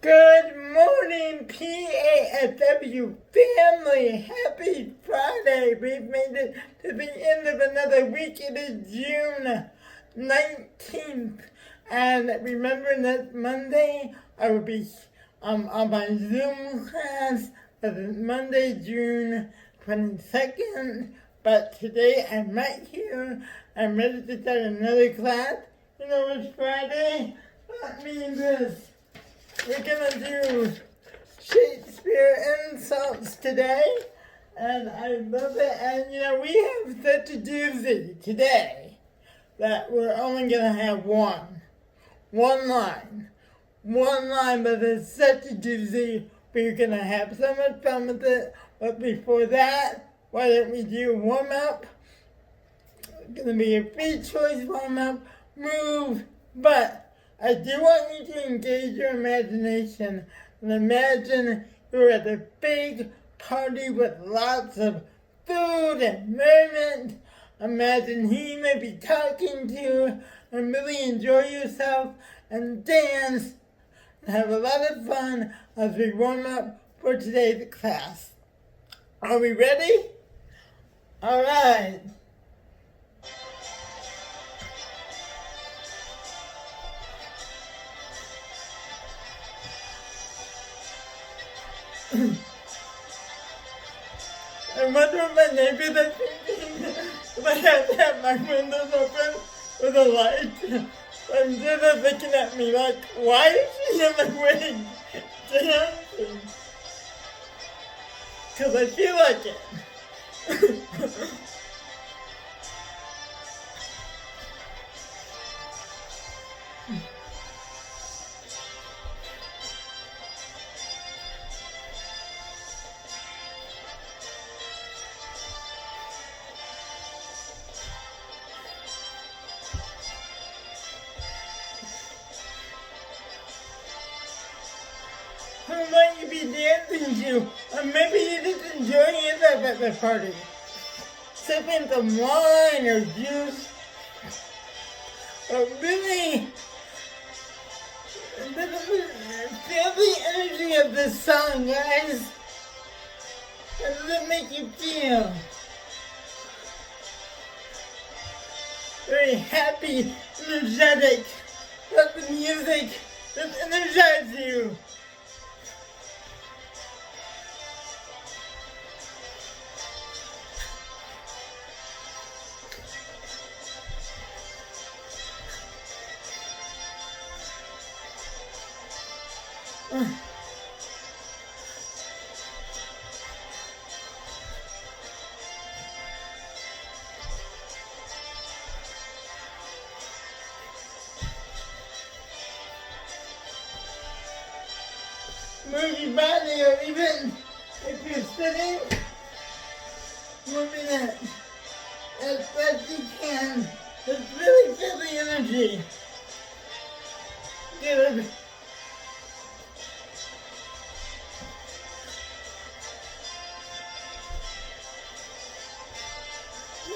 Good morning, PASW family. Happy Friday. We've made it to the end of another week. It is June 19th. And remember that Monday I will be on my Zoom class. Monday, June 22nd. But today I'm right here. I'm ready to start another class. You know, it's Friday. That means this. We're gonna do Shakespeare insults today, and I love it. And you know, we have such a doozy today that we're only gonna have one line, but it's such a doozy. We're gonna have so much fun with it. But before that, why don't we do a warm up? It's gonna be a free choice warm up. Move, but I do want you to engage your imagination and imagine you're at a big party with lots of food and merriment. Imagine who you may be talking to and really enjoy yourself and dance and have a lot of fun as we warm up for today's class. Are we ready? All right. I wonder if my neighbors are thinking if I have to have my windows open with a light. I'm just looking at me like, why is she in my wig dancing? Because I feel like it. Who might you be dancing to? Or maybe you're just enjoying yourself at the party. Sipping some wine or juice. But really, feel the energy of this song, guys. How does it make you feel? Very happy, energetic. Let the music just energize you. Move your body, or even if you're sitting, moving it as best you can. Just really feel the energy. Good.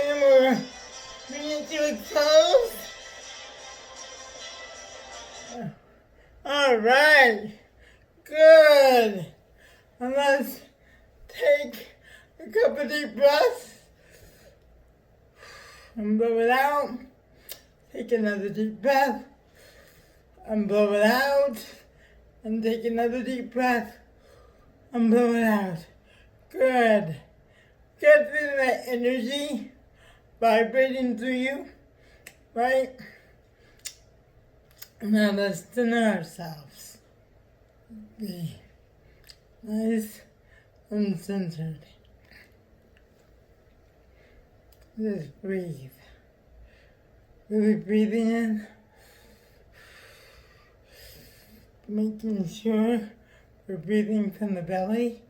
And we're bringing it to a close. All right. Good. And let's take a couple deep breaths and blow it out. Take another deep breath and blow it out. And take another deep breath and blow it out. Good. Get rid of that energy vibrating through you, right? Now let's center ourselves. Be nice and centered. Just breathe. Really breathing in. Making sure we're breathing from the belly.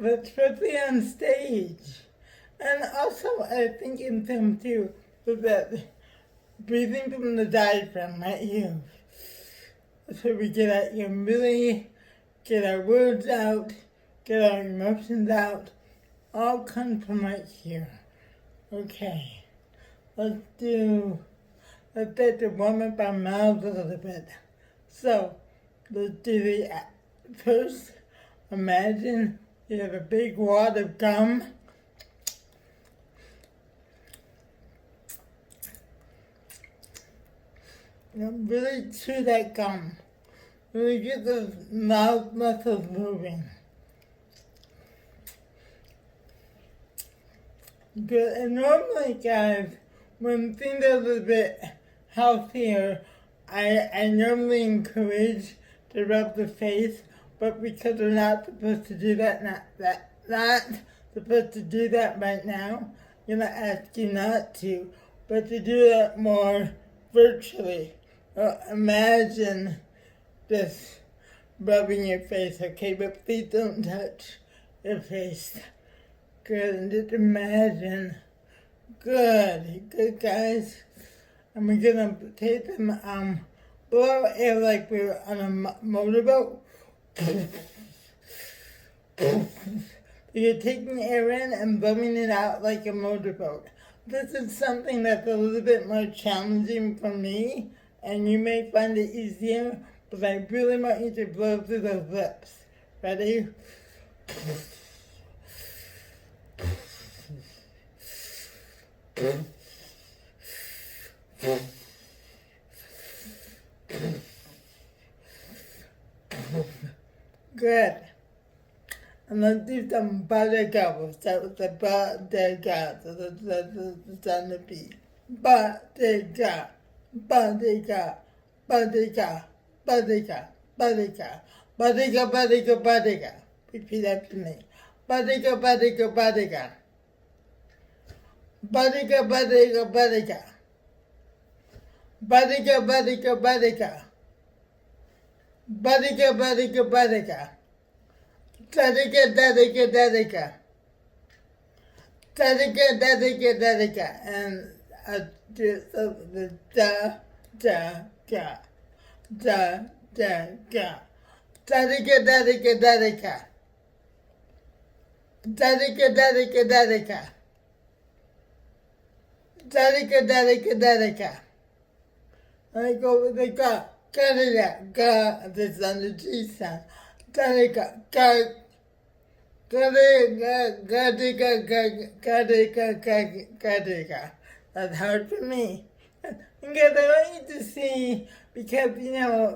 But especially on stage. And also, I think in film too, with that breathing from the diaphragm right here. So we really get our words out, get our emotions out, all come from right here. Okay, let's start to warm up our mouths a little bit. So, let's do the first. Imagine you have a big wad of gum. Really chew that gum. Really get the mouth muscles moving. Good. And normally, guys, when things are a little bit healthier, I normally encourage to rub the face, but because we're not supposed to do that, not supposed to do that right now, I'm gonna ask you not to, but to do that more virtually. Imagine just rubbing your face, okay? But please don't touch your face. Good, and just imagine. Good guys. And we're gonna take them, blow out air like we're on a motorboat. You're taking air in and blowing it out like a motorboat. This is something that's a little bit more challenging for me, and you may find it easier, but I really want you to blow through those lips. Ready? Good. And let's do some buttercup. We'll start with the buttercup. So that's on the beat. Buttercup. Buttercup. Buttercup. Buttercup. Buttercup. Buttercup. Buttercup. Buttercup. Repeat after me. Buttercup. Buttercup. Buttercup. Buttercup. Buttercup. Buttercup. Buttercup. Buttercup. Buttercup. Buttercup. Buttercup. Buttercup. Dadika. And I do the da. Dadika. Dadika. I go with the ga. Ga. This is on the G sound. Gadika. That's hard for me. Because I want you to see, because,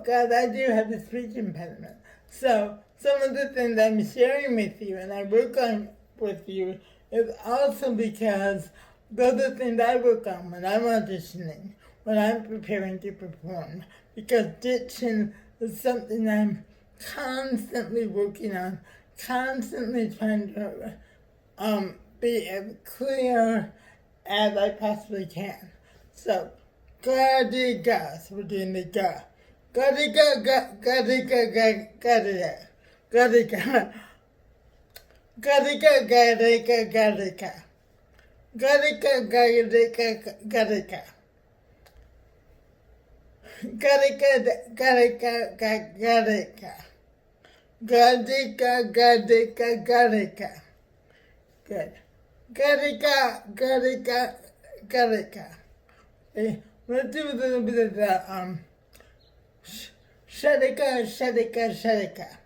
guys, I do have a speech impediment. So, some of the things I'm sharing with you and I work on with you is also because those are things I work on when I'm auditioning, when I'm preparing to perform. Because diction is something I'm constantly working on, constantly trying to be as clear as I possibly can. So, Gadika. So we're doing the ga. Gadika. Gadika. Gadika. Good. Gadika. Okay, let's do a little bit of the Shadika.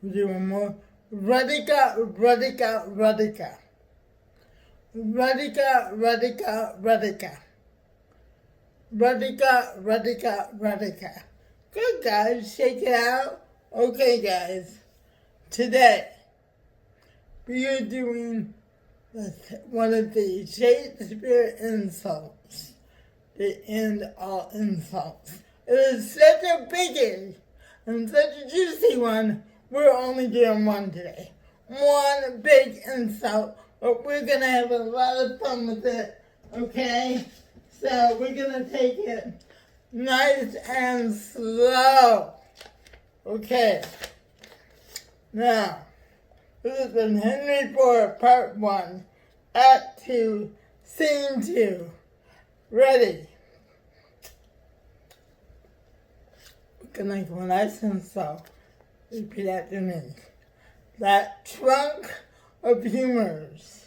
We'll do one more. Radika. Good, guys, shake it out. Okay, guys, today we are doing one of the Shakespeare insults, the end all insults. It is such a biggie and such a juicy one, we're only doing one today. One big insult, but we're gonna have a lot of fun with it, okay? So we're gonna take it nice and slow. Okay. Now, this is in Henry IV, Part 1, Act 2, Scene 2. Ready? Gonna go nice and slow. Repeat after me. That trunk of humors.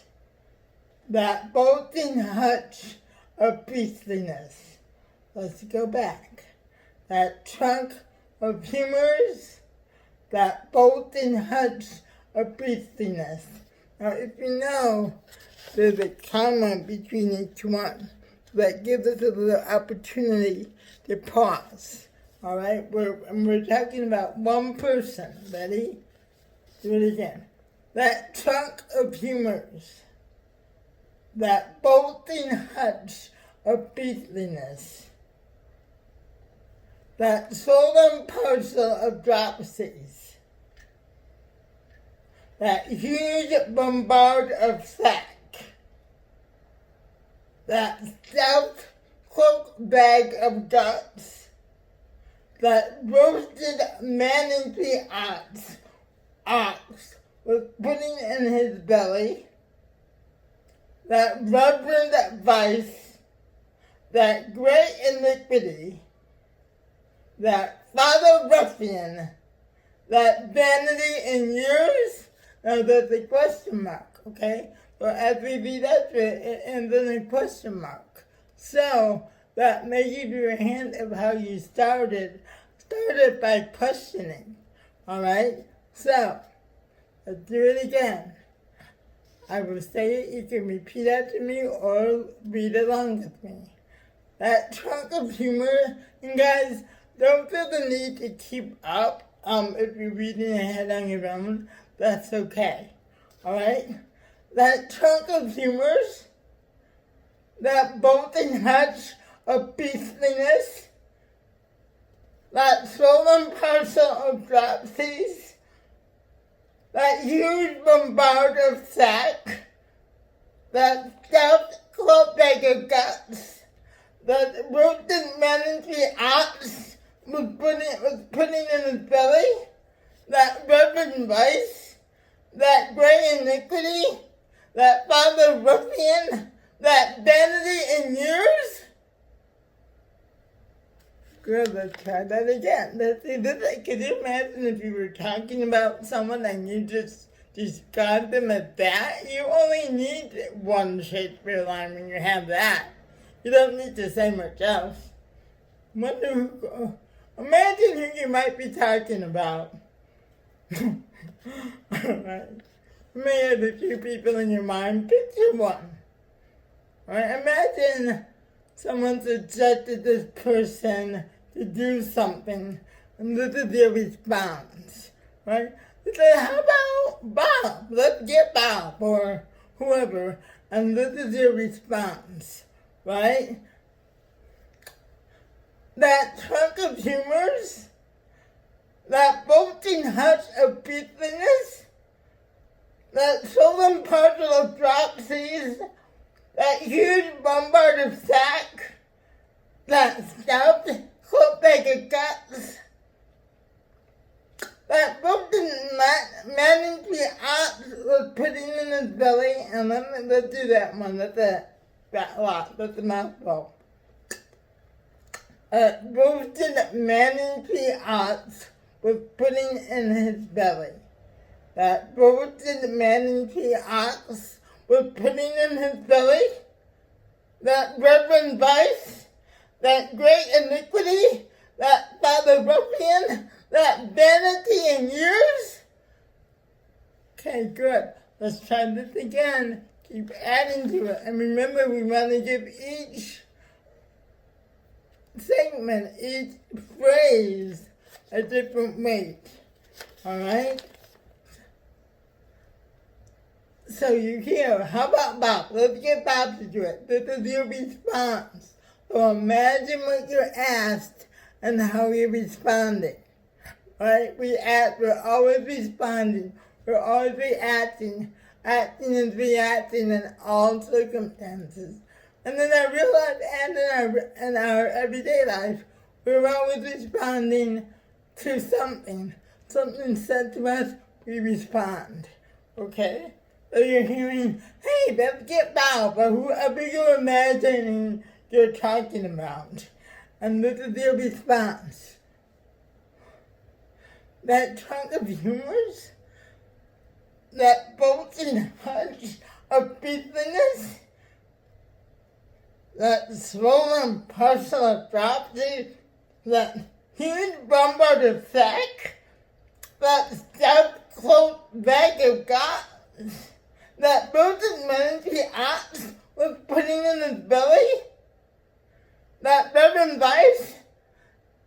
that bolting hutch of beastliness. Let's go back. That trunk of humors, that bolting hutch of beastliness. Now, if you know, there's a comma between each one that gives us a little opportunity to pause. All right, we're talking about one person. Ready? Do it again. That trunk of humors, that bolting hutch of beastliness, that solemn parcel of dropsies, that huge bombard of sack, that stout cloak bag of guts, that roasted manatee ox was putting in his belly, that reverend vice, that great iniquity, that father ruffian, that vanity in years. Now there's a question mark, okay? So as we read that, it ends in a question mark. So that may give you a hint of how you started by questioning, all right? So let's do it again. I will say it, you can repeat after me or read along with me. That trunk of humor, and guys, don't feel the need to keep up. If you're reading ahead on your own, that's okay. Alright? That trunk of humors, that bolting hutch of beastliness, that solemn parcel of dropsies, that huge bombard of sack, that stout cloak bag of guts, that roasted manatee ox was putting in his belly, that reverend vice, that great iniquity, that father ruffian, that vanity in years. Good, let's try that again. Let's see this. Could you imagine if you were talking about someone and you just described them as that? You only need one Shakespeare line when you have that. You don't need to say much else. Wonder who, imagine who you might be talking about. Alright. You may have a few people in your mind. Picture one. Alright, imagine someone suggested this person to do something, and this is their response, right? They say, how about Bob? Let's get Bob, or whoever, and this is your response, right? That trunk of humors, that bolting hutch of beastliness, that solemn parcel of dropsies, that huge bombard of sack, that stout cloak bag of guts, that broken manatee ox was putting in his belly, and let's do that one. That's that lot. That's a mouthful. Roasted manatee ox was putting in his belly. That roasted manatee ox was putting in his belly. That reverend vice, that great iniquity, that father ruffian, that vanity in years. Okay, good. Let's try this again. Keep adding to it. And remember, we want to give each segment, each phrase, a different weight. Alright? So you hear, how about Bob? Let's get Bob to do it. This is your response. So imagine what you're asked and how you responded. Right? We're always responding. We're always reacting. Acting is reacting in all circumstances. And then I realized, and in our everyday life, we're always responding to something. Something said to us, we respond. Okay? So you're hearing, hey, let's get Bob, or whoever you're imagining you're talking about. And this is your response. That trunk of humors, that bolting hutch of beastliness, that swollen partial dropsy, that huge lumbar sac, that stout close bag of guts, that broken meningeal was putting in his belly, that Reverend Vice,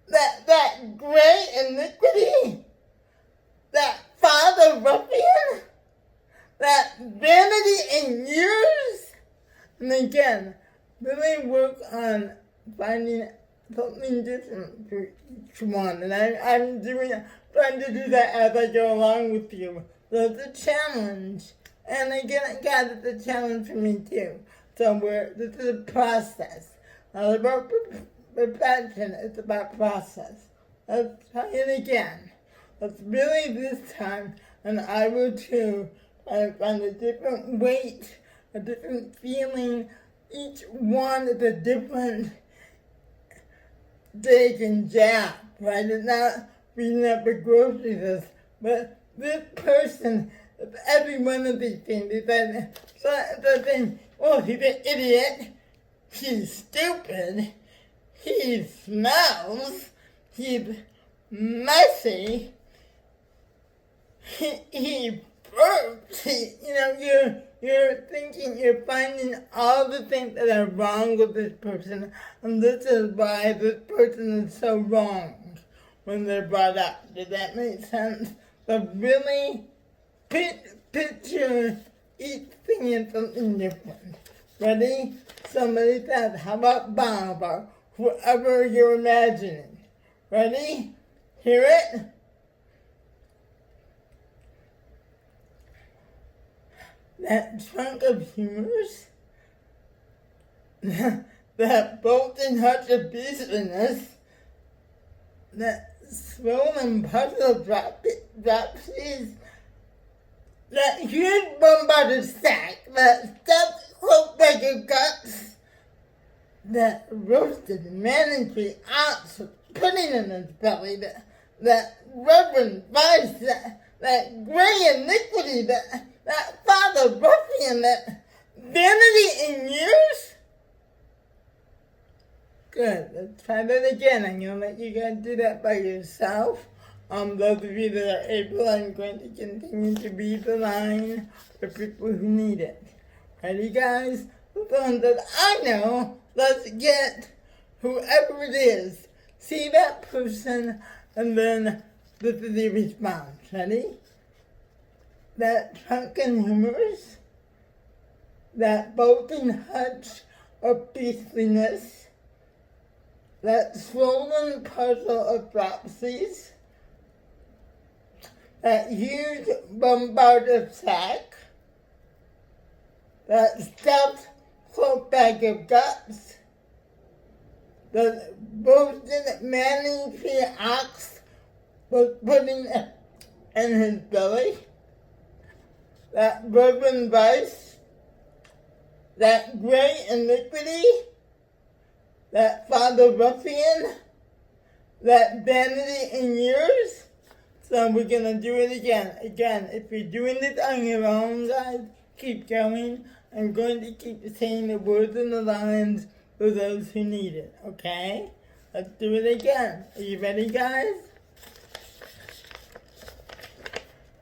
that gray iniquity, that father ruffian, that vanity in years, and again, really work on finding something different for each one. And I'm trying to do that as I go along with you. So it's a challenge. And again, God, it's a challenge for me too. So this is a process. Not about perfection, it's about process. Let's try it again. Let's really this time, and I will too, find a different weight, a different feeling. Each one is a different dig and jab, right? It's not reading up a grocery list, but this person, every one of these things, is saying, oh, he's an idiot, he's stupid, he smells, he's messy, he burps, you're thinking, you're finding all the things that are wrong with this person, and this is why this person is so wrong when they're brought up. Does that make sense? But really, picture each thing as something different. Ready? Somebody says, how about Bob or whoever you're imagining? Ready? Hear it? That trunk of humors, that bolting hutch of beastliness, that swollen puzzle dropsies, that huge bombarded sack, that stuffed cloak bag of guts, that roasted manatee ounce of pudding in his belly, that reverend vice, that gray iniquity, that father ruffian, that vanity in years? Good. Let's try that again. I'm going to let you guys do that by yourself. Those of you that are able, I'm going to continue to read the line for people who need it. Ready, guys? The one that I know, let's get whoever it is. See that person, and then this is the response. Ready? That drunken humors, that bolting hutch of beastliness, that swollen puzzle of dropsies, that huge bombard of sack, that stuffed cloak bag of guts, the boasted manatee ox was putting in his belly, that Reverend Vice, that gray iniquity, that father ruffian, that vanity in years. So we're going to do it again. Again, if you're doing this on your own, guys, keep going. I'm going to keep saying the words and the lines for those who need it, okay? Let's do it again. Are you ready, guys?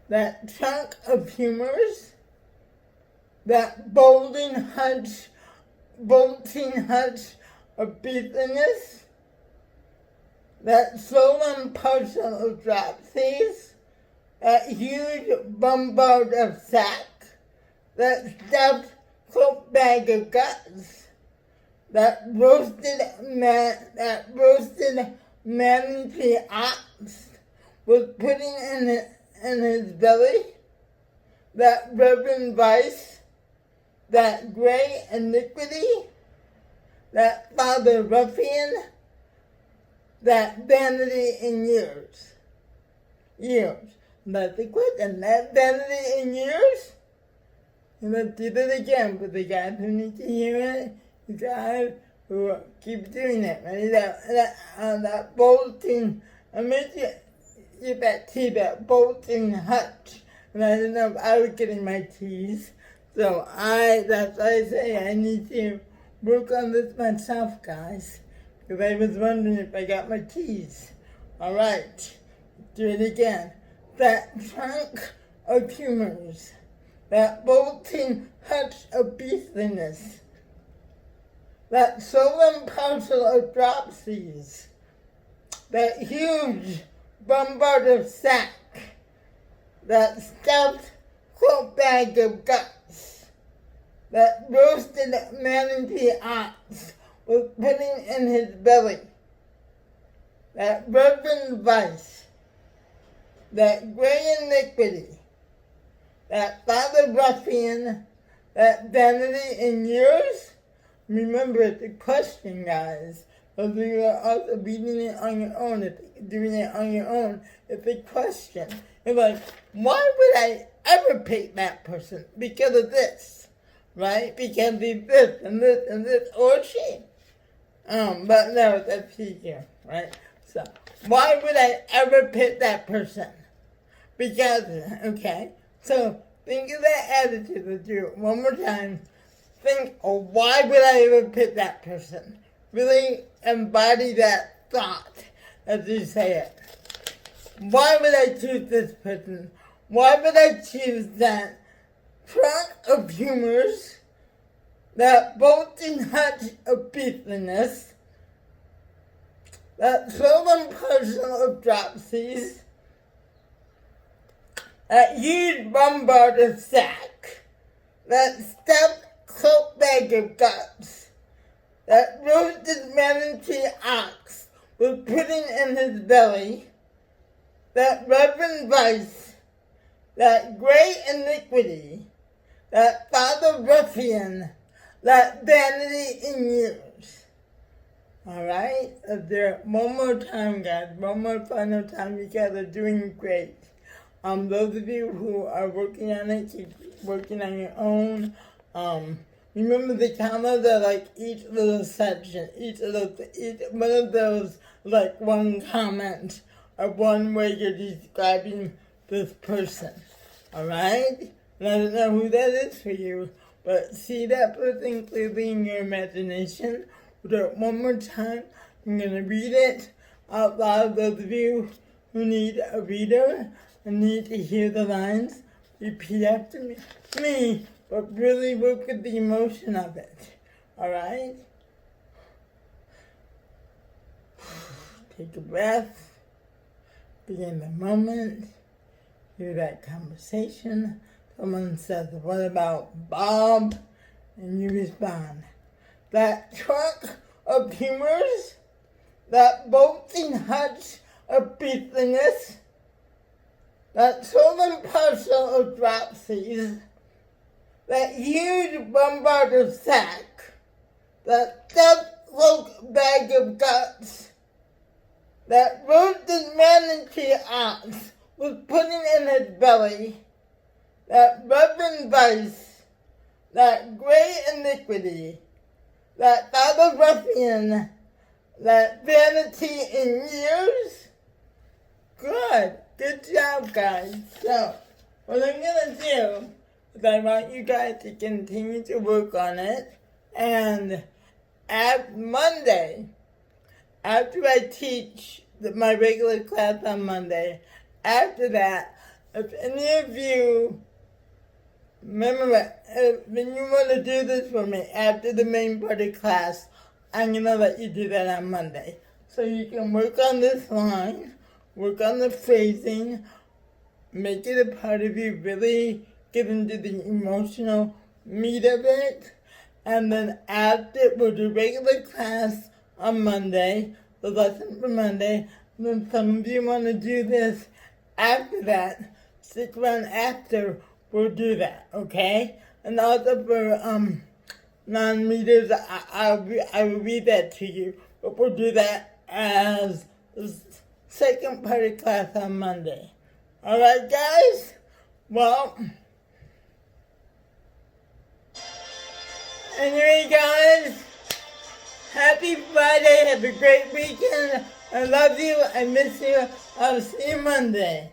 That chunk of humors, that bolting hutch of beastliness, that swollen parcel of dropsies, that huge bombard of sack, that stuffed cloak bag of guts, that roasted manatee ox was putting in his belly, that Reverend Vice, that gray iniquity, that father ruffian, that vanity in years. That's the question. That vanity in years? And let's do that again for the guys who need to hear it. The guys who keep doing it. Ready? That bolting, I meant you that tea, that bolting hutch. And I don't know if I was getting my teas. So that's why I say I need to work on this myself, guys, because I was wondering if I got my keys. Alright, do it again. That trunk of humors, that bolting hutch of beastliness, that sullen parcel of dropsies, that huge bombard of sack, that stuffed quote bag of guts, that roasted manatee ox was putting in his belly, that reverend vice, that gray iniquity, that father ruffian, that vanity in years. Remember the question, guys. Those of you who are also reading it on your own, doing it on your own, it's a question. It's like, why would I ever pick that person? Because of this, right? Because of this and this and this, or she. But no, that's here, right? So, why would I ever pick that person? Because, okay, so think of that attitude. Let's do it one more time. Think, oh, why would I ever pick that person? Really embody that thought as you say it. Why would I choose this person? Why would I choose that trunk of humors, that bolting hutch of beastliness, that sullen parcel of dropsies, that huge bombard of sack, that stuffed cloak bag of guts, that roasted manatee ox was putting in his belly, that reverend vice, that great iniquity, that father ruffian, that vanity in years. Alright? Let's do it one more time, guys. One more final time. You guys are doing great. Those of you who are working on it, keep working on your own. Remember the comments are like each little section, each one of those, like one comment or one way you're describing this person. Alright? Let us know who that is for you. But see that person clearly in your imagination. We'll do it one more time. I'm going to read it out loud. Those of you who need a reader and need to hear the lines, repeat after me, but really work with the emotion of it. Alright? Take a breath. Be in the moment. Hear that conversation. Someone says, what about Bob? And you respond, that trunk of humors, that bolting hutch of beastliness, that sullen parcel of dropsies, that huge bombard of sack, that stuffed cloak bag of guts, that roasted manatee ox was putting in his belly, that reverend vice, that great iniquity, that father ruffian, that vanity in years. Good job, guys. So, what I'm gonna do is I want you guys to continue to work on it, and at Monday, after I teach my regular class on Monday, after that, if any of you, remember, when you want to do this for me after the main part of class, I'm going to let you do that on Monday. So you can work on this line, work on the phrasing, make it a part of you, really get into the emotional meat of it. And then after, we'll do regular class on Monday, the lesson for Monday. And then some of you want to do this after that, stick around after, we'll do that, okay? And also for non-readers, I will read that to you, but we'll do that as the second part of class on Monday. Alright, guys? Well, anyway, guys, happy Friday, have a great weekend. I love you, I miss you, I'll see you Monday.